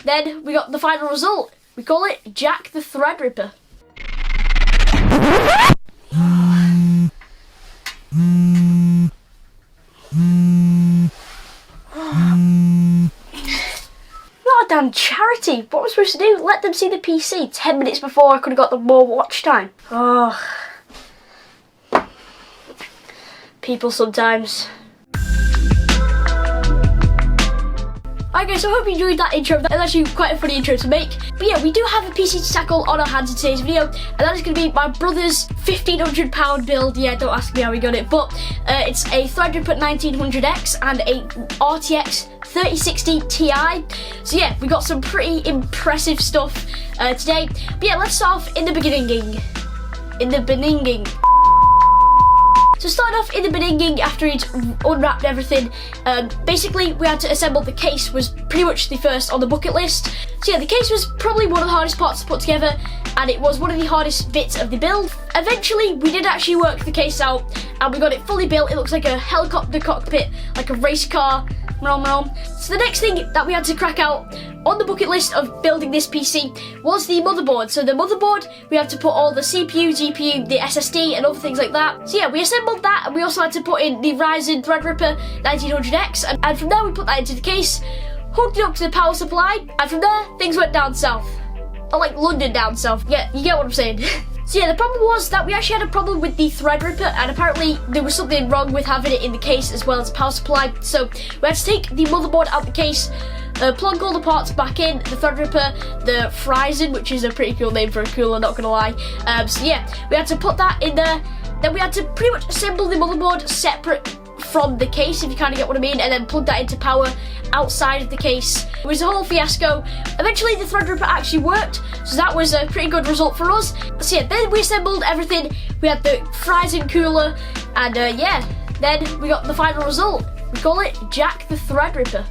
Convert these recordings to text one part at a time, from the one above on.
then we got the final result. We call it Jack the Threadripper. Not a damn charity. What was I supposed to do? Let them see the PC 10 minutes before I could have got them more watch time. Oh. People sometimes. Alright guys, so I hope you enjoyed that intro. That's actually quite a funny intro to make. But yeah, we do have a PC to tackle on our hands in today's video, and that is going to be my brother's £1,500 build. Yeah, don't ask me how he got it, but it's a Threadripper 1900X and a RTX 3060Ti. So yeah, we got some pretty impressive stuff today. But yeah, let's start off in the beginning. So starting off in the beginning, after he'd unwrapped everything, basically we had to assemble the case. Was pretty much the first on the bucket list. So yeah, the case was probably one of the hardest parts to put together, and it was one of the hardest bits of the build. Eventually, we did actually work the case out, and we got it fully built. It looks like a helicopter cockpit, like a race car. So the next thing that we had to crack out on the bucket list of building this PC was the motherboard. So the motherboard, we had to put all the CPU, GPU, the SSD and other things like that. So yeah, we assembled that, and we also had to put in the Ryzen Threadripper 1900X, and from there we put that into the case, hooked it up to the power supply, and from there things went down south. Or like London down south. Yeah, you get what I'm saying. So yeah, the problem was that we actually had a problem with the Threadripper, and apparently there was something wrong with having it in the case as well as power supply. So we had to take the motherboard out of the case, plug all the parts back in, the Threadripper, the Ryzen, which is a pretty cool name for a cooler, not gonna lie. So yeah, we had to put that in there. Then we had to pretty much assemble the motherboard separate from the case, if you kind of get what I mean, and then plug that into power outside of the case. It was a whole fiasco. Eventually the Threadripper actually worked, so that was a pretty good result for us. So yeah, then we assembled everything. We had the Ryzen cooler, and yeah, then we got the final result. We call it Jack the Threadripper.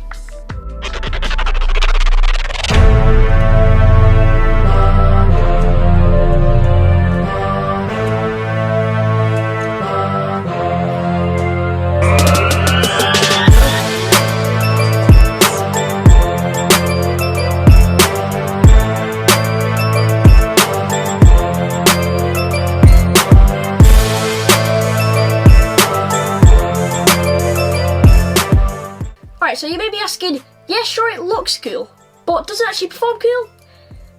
So you may be asking, yeah, sure, it looks cool, but does it actually perform cool?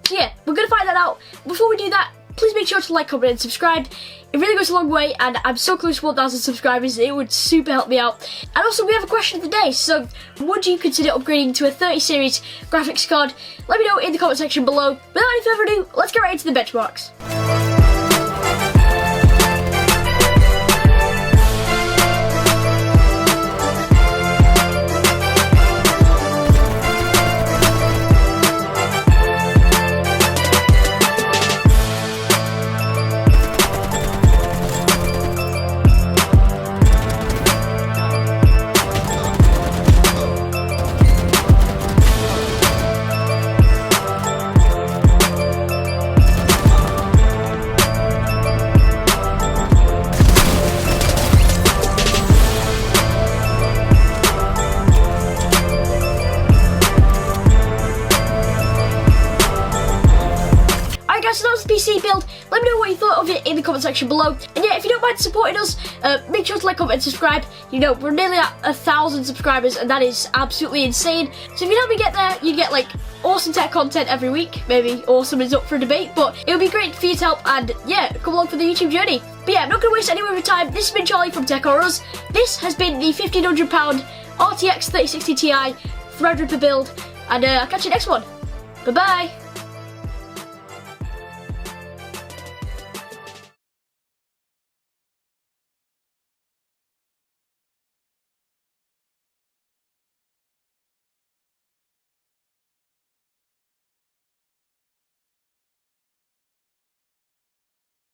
So yeah, we're going to find that out. Before we do that, please make sure to like, comment and subscribe. It really goes a long way, and I'm so close to 1,000 subscribers. It would super help me out. And also, we have a question of the day. So would you consider upgrading to a 30 series graphics card? Let me know in the comment section below. Without any further ado, let's get right into the benchmarks. So that was the PC build. Let me know what you thought of it in the comment section below. And yeah, if you don't mind supporting us, make sure to like, comment and subscribe. You know, we're nearly at 1,000 subscribers, and that is absolutely insane. So if you help me get there, you get like awesome tech content every week. Maybe awesome is up for debate, but it would be great for you to help, and yeah, come along for the YouTube journey. But yeah, I'm not going to waste any more of your time. This has been Charlie from Tech or Us. This has been the £1,500 RTX 3060 Ti Threadripper build, and I'll catch you next one. Bye bye.